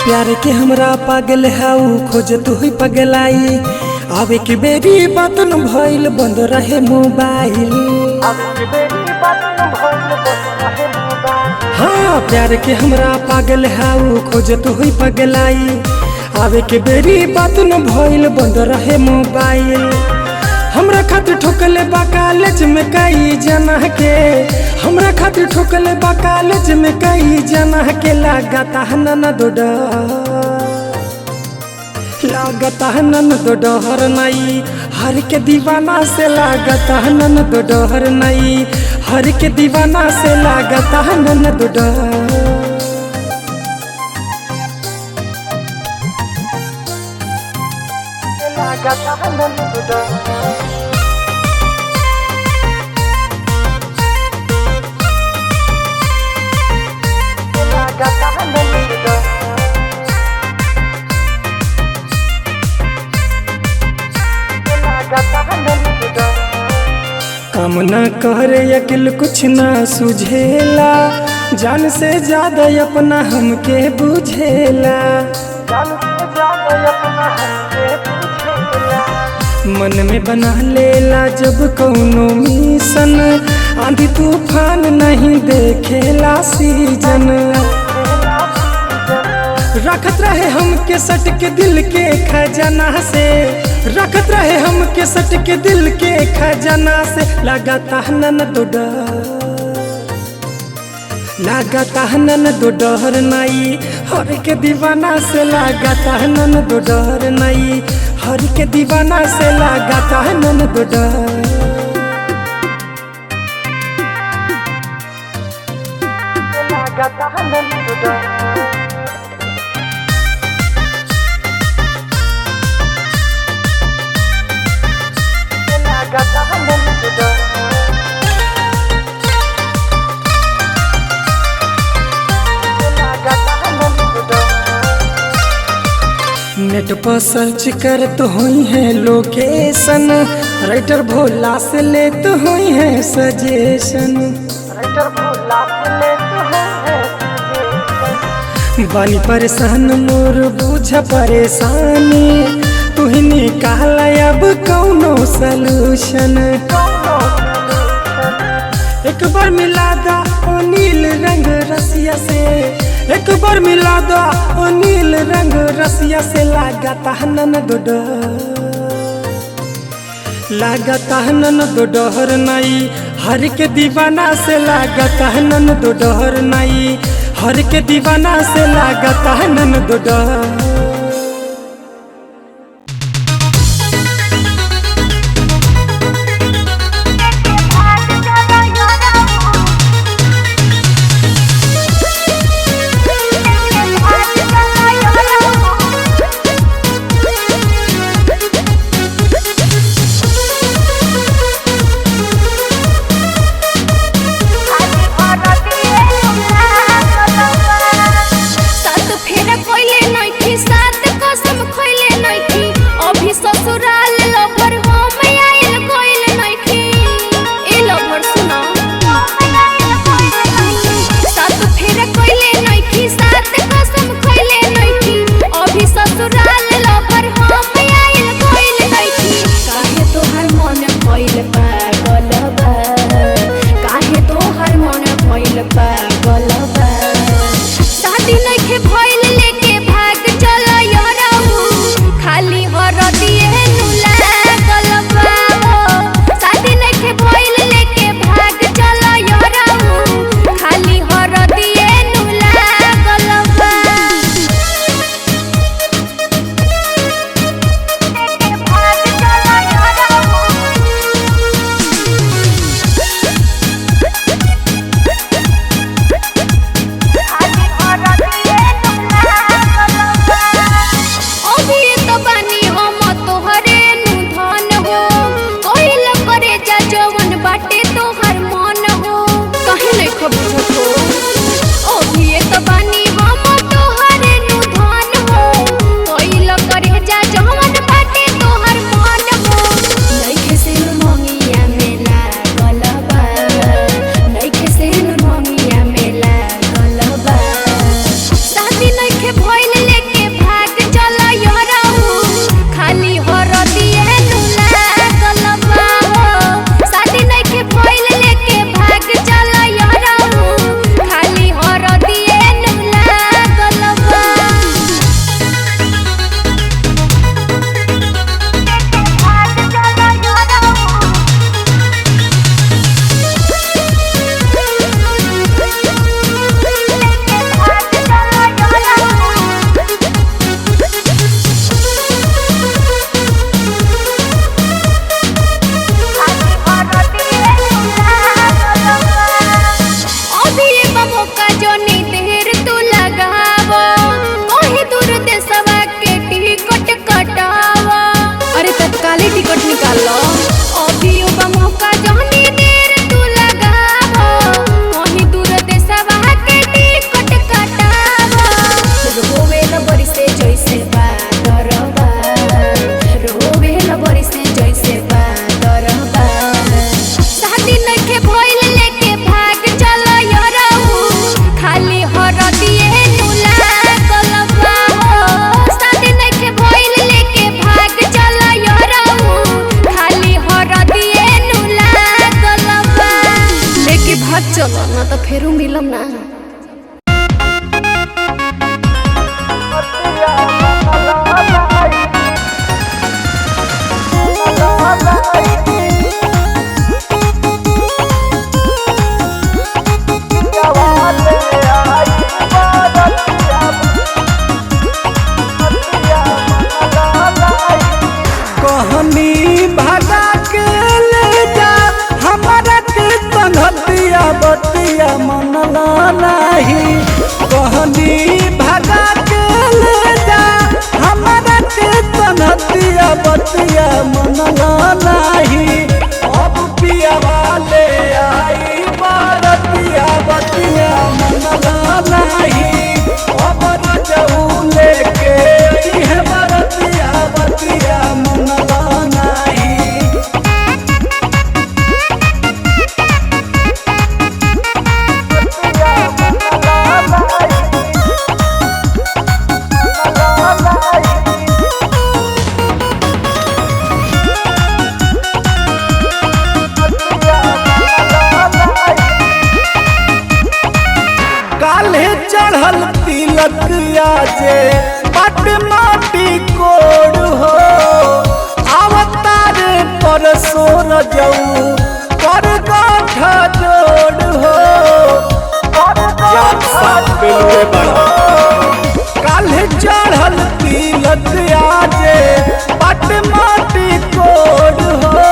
प्यार के हमरा पागल हाउ खोज तू ही पगलाई आवे के बेरी बात न भइल बंद रहे मोबाइल। हाँ प्यार के हमरा पागल हाउ खोज तू ही पगलाई आवे के बेरी बात न भइल बंद रहे मोबाइल। हमरा खातिर ठोकले बा कॉलेज में कई जना के, हमरा खातिर ठोकले बा कॉलेज में कई जना के। लागता हनन दो लागता हनन दो डहर नई हर के दीवाना से। लागता हनन दो डहर नई हर के दीवाना से। लागता हनन दो लागता हनन दो काम न करे अकेल कुछ ना सुझेला, जान से ज्यादा अपना हमके बुझेला। मन में बना लेला जब कौनो मिशन, आंधी तूफान नहीं देखेला सीजन। रखत रहे हमके सट के दिल के खजाना से, रखत रहे हमके सट के दिल के खजाना से। लगाता हनन दो लागता हनन दो डहर नई हर के दीवाना से। लगाता हनन दो डहर नई हर के दीवाना से। लगाता हनन दो लागता हनन दो नेट पर सर्च करत हुई है लोकेशन, राइटर भोला से लेत हुई है सजेशन। राइटर भोला से लेत हुई है सजेशन। बानी परेशान मोर बुझ परेशानी, तू ही निकाल अब कौनो सलूशन। एक बार मिला दा ओ नील रंग रसिया से, एक बार मिला दा ओ नील रंग रसिया से। लागता हनन दो लागता हनन दो डहर नई हर के दीवाना से। लागता हनन दो डहर नई हर के दीवाना से। लागता हनन दो निकालो अभियो बा मौका जहनी देर तू लगावो कहीं दूर देशवा के टिकट कटावो रोवेला बरी से जैसे बादरवा रोवेला बरी से जैसे बादरवा शादी नइखे भइल लेके भाग चलो यरऊ खाली हरदिए नुला कलबा शादी नइखे भइल लेके भाग चलो यरऊ खाली हरदिए नुला कलबा लेके भाग चलो ना तो फेरू मिलम ना कहनी भागा के ले जा हमारा के संगतिया बतिया मनला नहीं कहनी भागा के ले जा हमारा के संगतिया बतिया मनला नहीं अब पिया वाले आई बारतिया बतिया मनला नहीं अब रजऊ लेके आई है बारतिया बतिया मनला नहीं काल्हे चढ़ल तिलक आजे पट माटी कोड़ हो अवतार पर सोर जाऊ कर गाठा जोड़ हो काल्हे चढ़ल तिलक आजे पट माटी कोड़ हो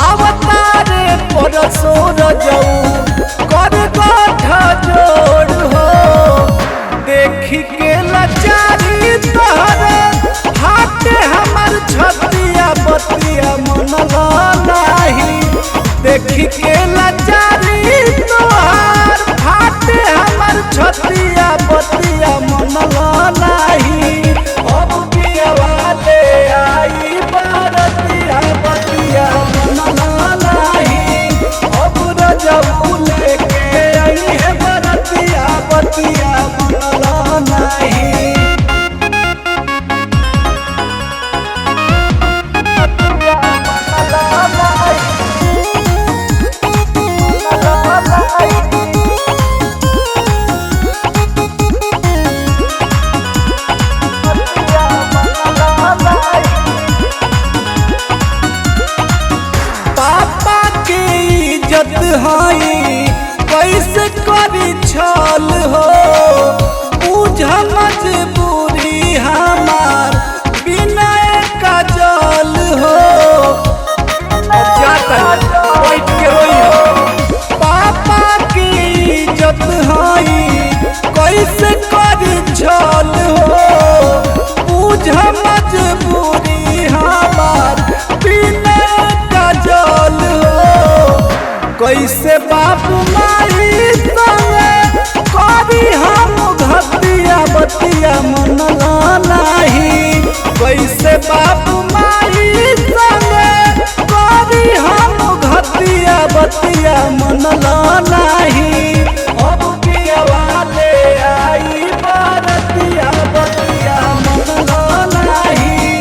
अवतार पर सोर जाऊ कर गाठा जोड़ हो देखी के लाचारी तोहरे हाथ हमर छतिया बतिया मनला नहीं देखी के लाचारी तोहर हाथ हमर छतिया बतिया मनला नहीं अब पिया वाले आई बारतिया बतिया मनला नहीं अब रजऊ लेके आई है बारतिया बतिया मनला नहीं पापा के इज्जत हाई कैसे करी छल हो बुझ मजबूरी हमार बिना का जल हो पापा की इज्जत हाई कैसे करी छल हो बुझ मजबूरी हमार बिना का जल हो कैसे बाप माई संगे करी हम घतिया बतिया मनला नहीं कैसे बाप माई संगे करी हम घतिया बतिया मनला नहीं अब पिया वाले आई बारतिया बतिया मनला नहीं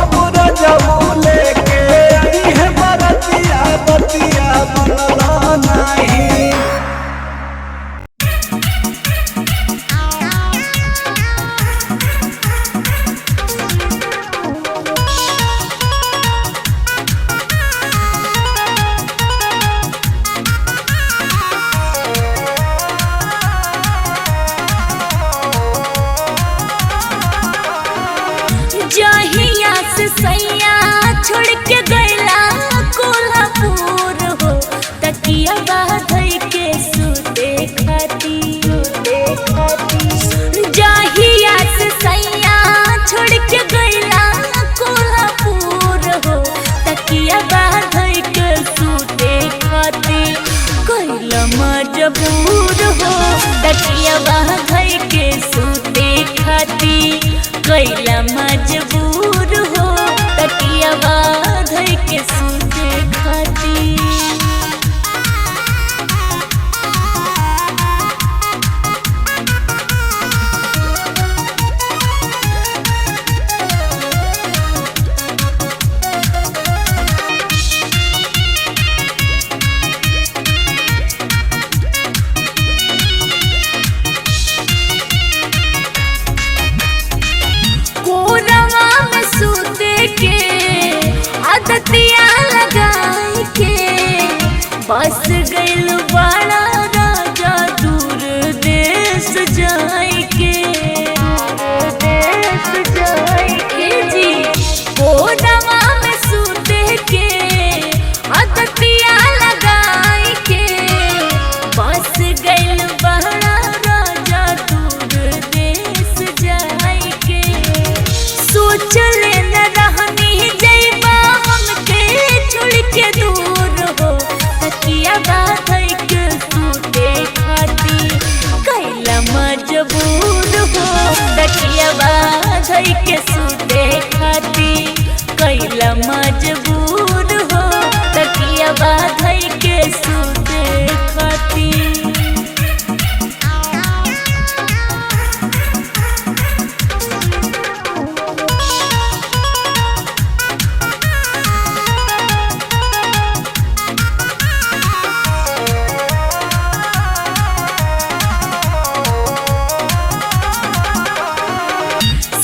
अब रजऊ लेके आई है बारतिया बतिया मनला नहीं जहिया से सैया छोड़ के गैला कोल्हापुर हो तकिया बाधई के सुते खाती जहिया से सैया छोड़ के गैला कोल्हापुर हो तकियावा धई के सूते खाती कैला मजबूर हो तकियावा धई के सूते खाती। के आदतिया लगाई के बस गइल बड़ा राजा दूर देश जाई के जी कोडवा में सूते के आदतिया लगाई के बस गइल बड़ा राजा दूर देश जाई के सोच लेना मजबूर हो तकियावा धई के सूते खाती कैला मजबूर हो तकियावा धई के सूते खाती।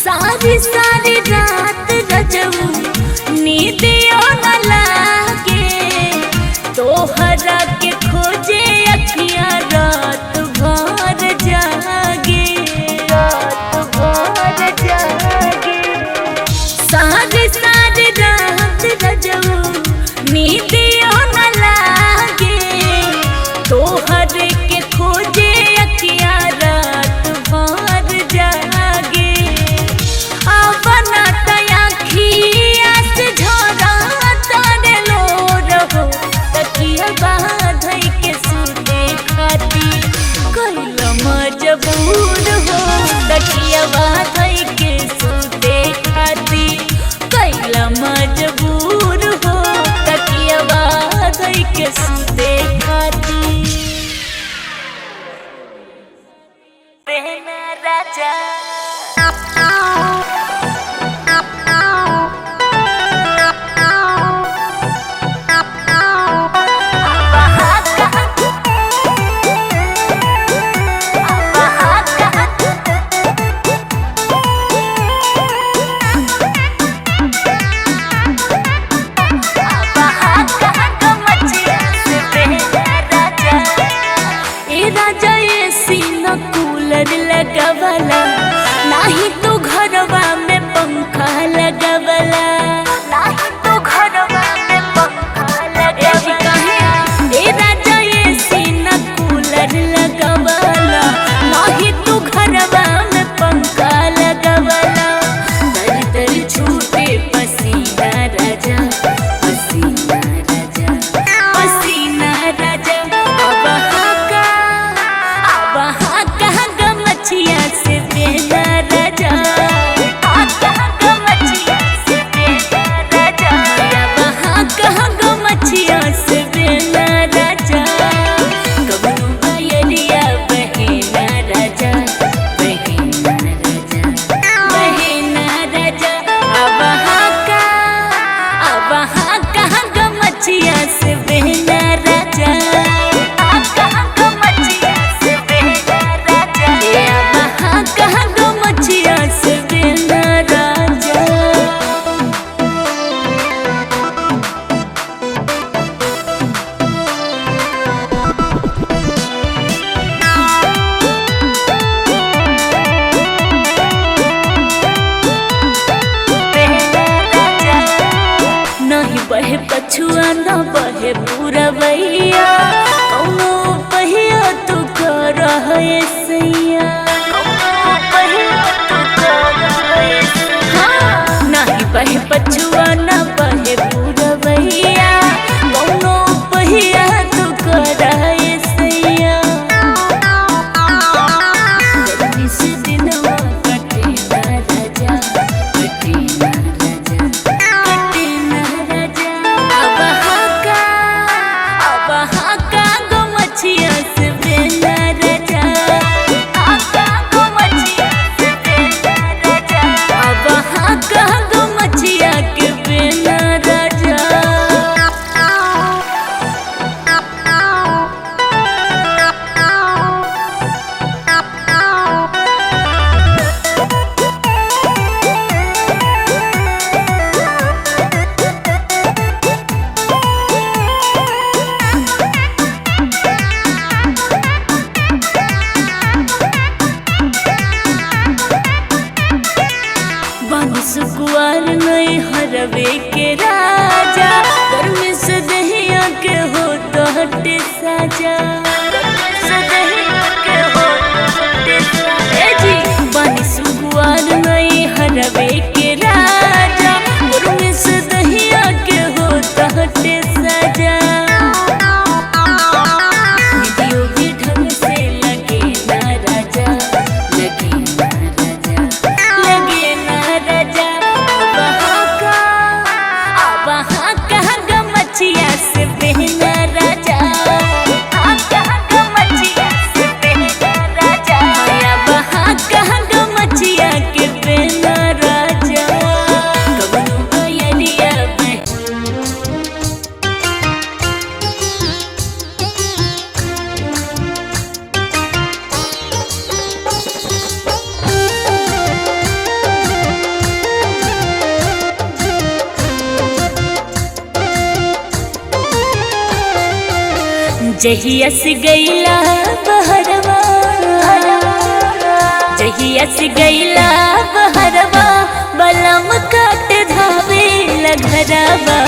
सारी रात रजऊ नींदियो न लागे तोहरा के खोजे अखियाँ रात भर जागे सारी रात रजऊ नींदियो न लागे तोहरे के खोजे अखियाँ रात भर जागे मजबूर हो तकियावा धई के सूते खाती कैला मजबूर हो तकियावा धई के सूते खाती। बहना राजा लगवला नाही तो घरवा में पंखा लगवला नाही तो घरवा में पंखा लगवला ए राजा ये सीना कूलर लगवला नाही तो घरवा में पंखा लगवला दर दर छूटे पसीना राजा पसीना राजा पसीना राजा मछिया से बेना राजा मछिया से बेना राजा वहाँ कहाँ गो मछिया से बेना राजा कबू बयलिया बहेना राजा बहेना राजा बहेना राजा वहाँ कहाँ गो मछिया से बेना राजा कहाँ गो मछिया से बेना राजा। नहीं बहे पछुआ न बहे पूरवैया कौनो पहिया तू कर रहे सैया नहीं बहे पछुआ न बहे पूरवैया कौनो पहिया तू कर रहे सैया घरवे के राजा, गर्मी से दहिया के हो तो हटे साजा, सदहिया के हो तो हटे साजा। ए जी बानी सुगुआर नहीं हरवे के राजा, गर्मी से दहिया के हो तो हटे साजा। वीडियो भी ढंग से लगे ना राजा, लगे ना राजा, लगे ना राजा। अब हाँ कहाँ गमछिया से पहना राजा, हाँ कहाँ गमछिया से पहना राजा। अब हाँ कहाँ गमछिया के पहना राजा, कबनो बयरिया में जहिया से गईला बहरवा, जहिया से गईला बहरवा, बलम काट धावे लगरवा।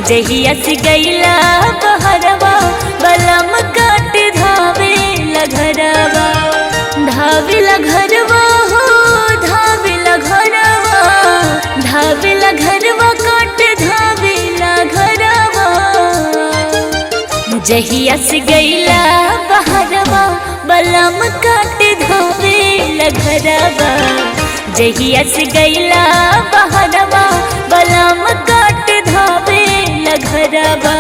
जहिया से गईला बहरवा, बलम काट धावे लगरवा। धावे लगरवा हो धावे लगरवा, धावे लगरवा काट धावे लगरवा। जहिया से गईला बहरवा, बलम काट धावे लगरवा। जहिया से गईला बहरवा, बलम काट धावे लगरवा।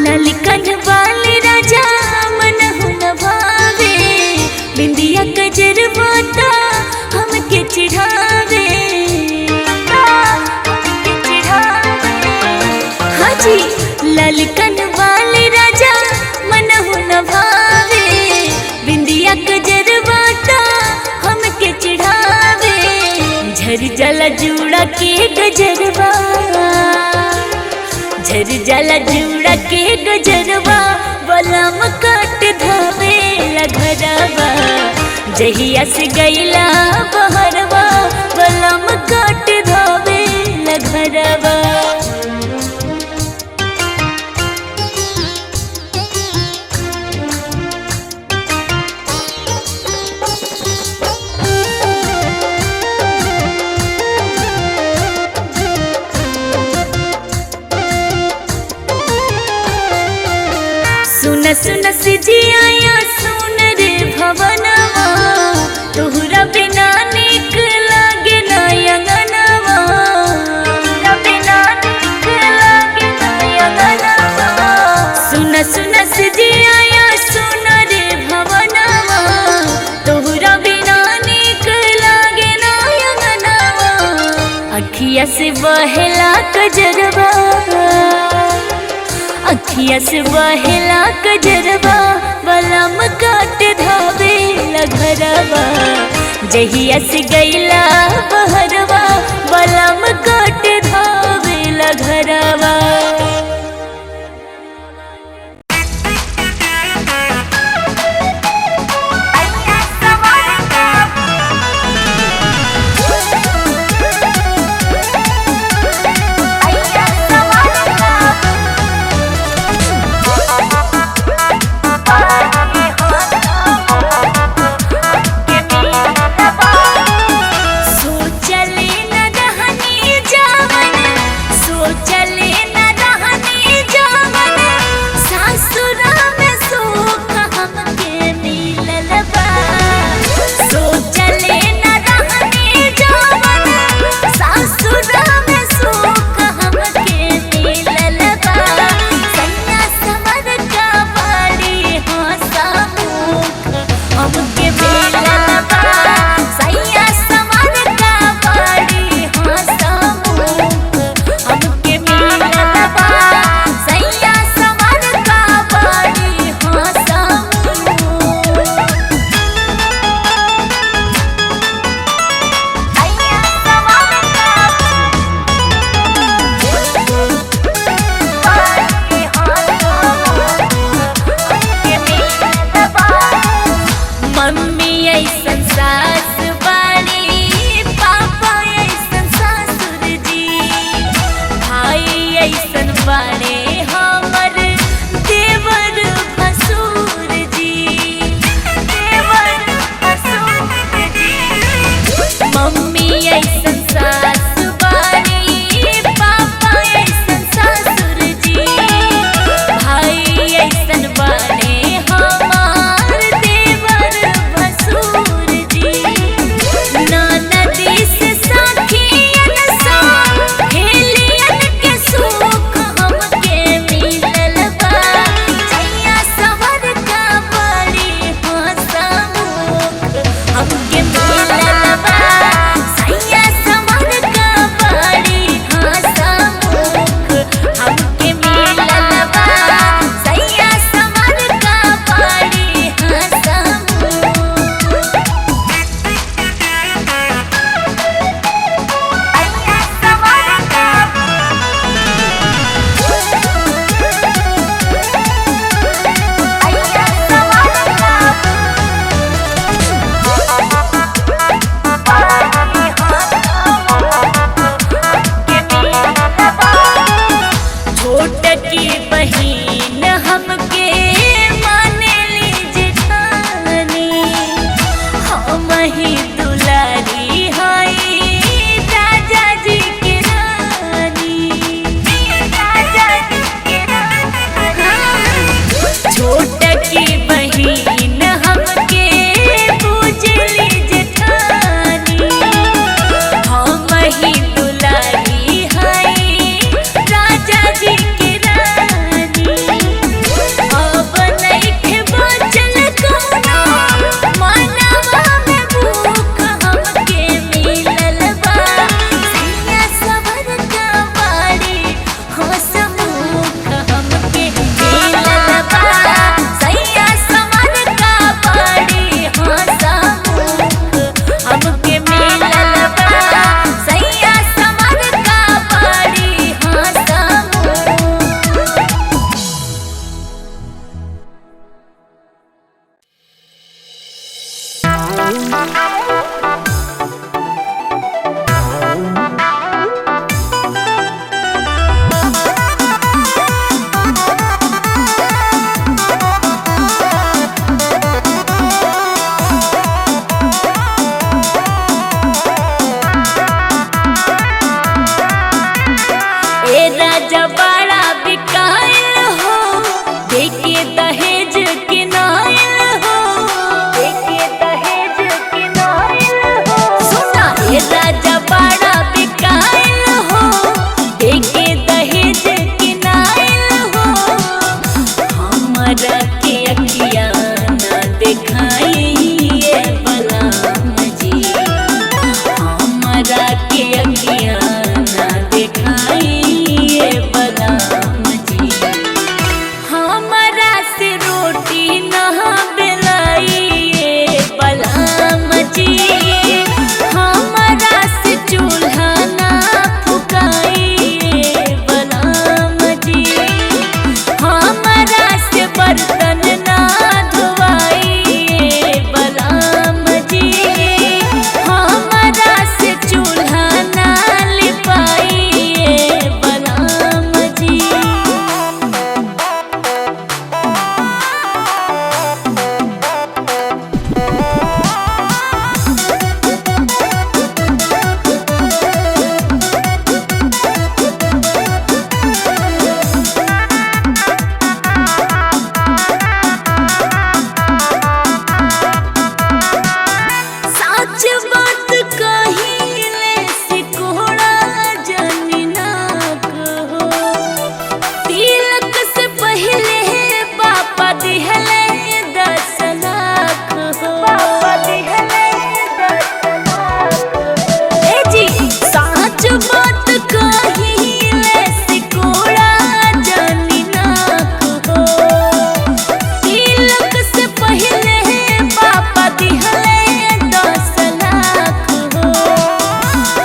ललिकन वाले राजा मन हुन भावे, बिंदिया गजरवा ता हमके चिढ़ावे, हमके चिढ़ावे। हाँ जी ललिकन वाले राजा मन हुन भावे, बिंदिया गजरवा ता हमके चिढ़ावे। झर जला जुड़ा के गजरवा, झर जला जुड़ा के गजरवा, बलम काट धावे लगरवा। जहिया से गईला बहरवा, बलम काट धावे लगरवा। सुन सुन सिजिया सुन रे भवनवा, तोहरा बिना नीक लागे ना अंगनवा, तोहरा बिना नीक लागे ना अंगनवा। सुन सुन सिजिया सुन रे भवनवा, तोहरा बिना नीक लागे ना अंगनवा। अखिया से बहेला कजरवा, अखिया से बहेला कजरवा, बलम काट धावे लगरवा। जहिया से गईला बहरवा, बलम काट धावे लगरवा। सोच ए राजा बड़ा बिकाइल हो, देके दहेज किनाइल हो, देके दहेज किनाइल हो। सुना ए राजा बड़ा बिकाइल हो, देके दहेज किनाइल हो। हमरा के अखिया ना दिखाइए बलराम जी, हमरा के अखिया ना दिखाइए बलराम जी। हमरा से रोटी ना बेलाइए बलराम जी, हमरा से चूल्हा ना फुकाइए बलराम जी, हमरा से बर्तन ना धोवाइए बलराम जी, हमरा से चूल्हा ना लिपाइए बलराम जी। सच बात कहिले सिकोड़ा जानी ना कहो, तिलक से पहले पापा दिहले 10 लाख हो, पापा दिहले 10 लाख। ए जी सच बात कहिले सिकोड़ा जानी ना कहो, तिलक से पहले पापा दिहले 10 लाख हो।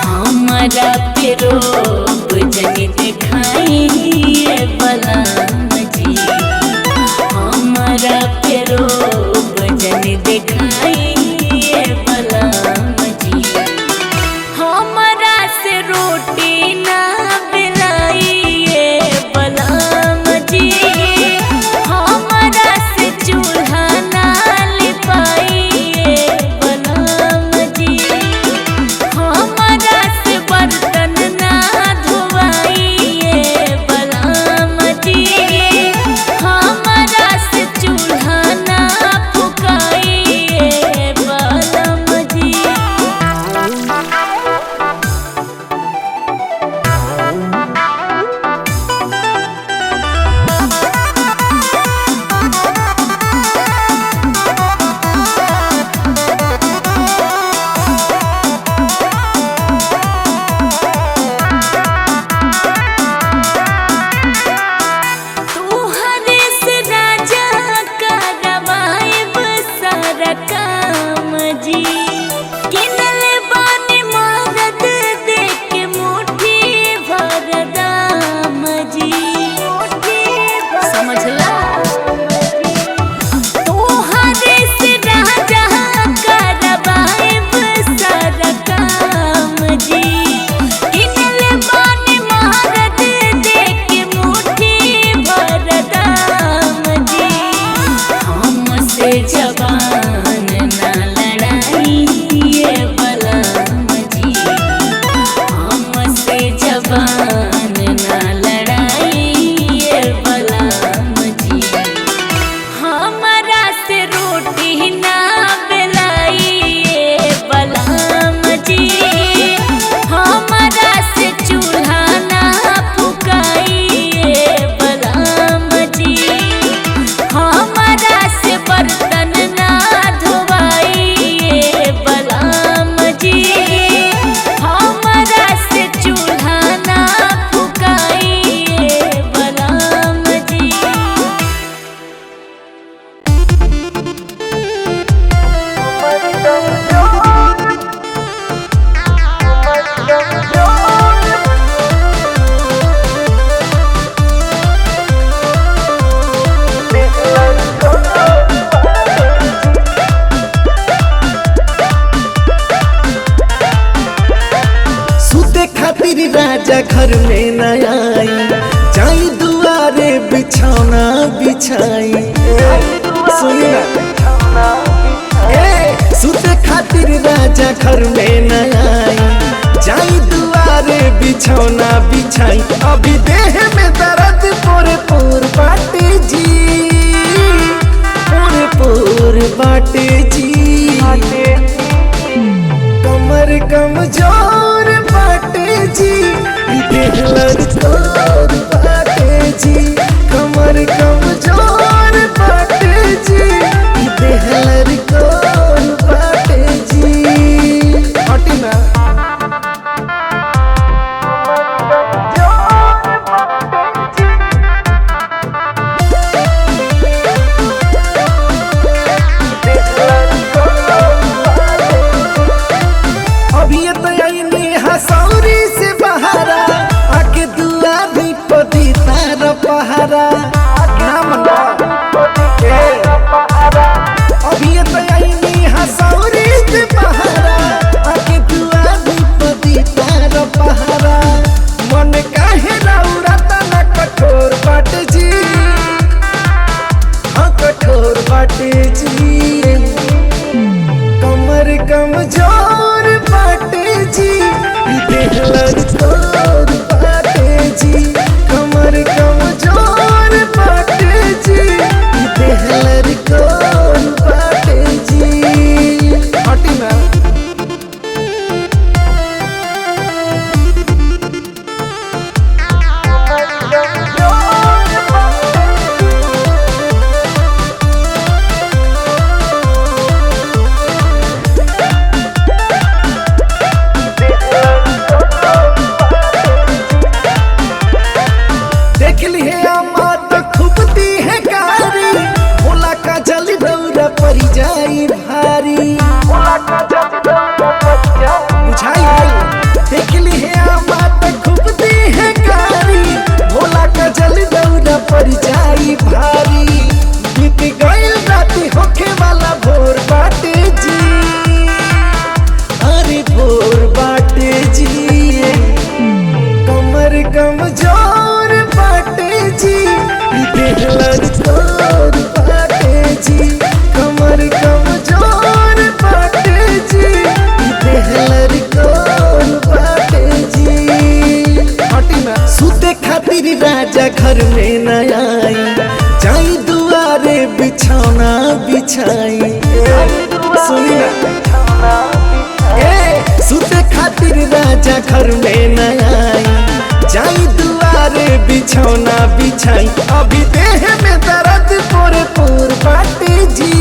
हमरा पे रोब जनी दिखाइए बलराम जी, हमरा पे रोब जनी दिखाइए बलराम जी। हमरा से रोटी ना बेलाइए बलराम जी, हमरा से चूल्हा ना लिपाइए बलराम जी, हमरा से बर्तन ना धोवाइए बलराम जी, हमरा से चूल्हा ना फुकाइए बलराम जी। तोहरे से राजा करवाइब सारा काम जी, किनले बानी मरद देके मुट्ठी भर दाम जी, समझला। तोहरे से राजा करवाइब सारा काम जी, किनले बानी मरद देके मुट्ठी भर दाम जी। हमसे जबान ना लड़ाइए बलराम जी, हमसे जबान ना लड़ाइए बलराम जी। हमरा से रोटी ना बेलाइए बलराम जी, हमरा से चूल्हा ना फुकाइए बलराम जी, हमरा से बर्तन ना घर में न आई, जाई दुआरे बिछौना बिछाई। सुनी ना, सुते खातिर राजा घर में न आई, जाई दुआरे बिछौना बिछाई। अभी देह में दर्द पोरे पोर बाटे जी, पोरे पोर बाटे जी। कमर कमजोर बाटे जी, देह लड़कोर बाटे जी। कमर कमजोर बाटे जी, देह लड़कोर बाटे जी। हटी ना। अभी तो आईनी हसौरी से बहारा, आके दुआ भी पदी तार पहारा। अभी तो आईनी हसौरी से बहारा, आके दुआ भी पदी तार पहारा। मन काहे रौरा तना कठोर बाटे जी, हाँ कठोर बाटे जी। कमर कमजोर बाटे जी, देह लड़कोर बाटे जी। कमर कमजोर बाटे जी, देह लड़कोर बाटे जी। हटी ना। देख लिए आमात खूबती है कारी, भोला का जल दौरा परी जाई भारी। बुझाई भाई। देख लिए आमात खूबती है कारी, भोला का जल दौरा परी जाई भारी। बीत गईल राती होखे वाला भोर बाटे जी, अरे भोर बाटे जी। कमर कमजोर बाटे जी, देह लड़कोर बाटे जी। कमर कमजोर बाटे जी, देह लड़कोर बाटे जी। हटी ना। सुते खातिर राजा घर में न आई, जाई दुआरे बिछौना बिछाई। सुनी ना, सुते खातिर राजा घर में न आई, जाई दुआरे बिछौना बिछाई। अभी देह में दर्द पोरे पोर बाटे जी।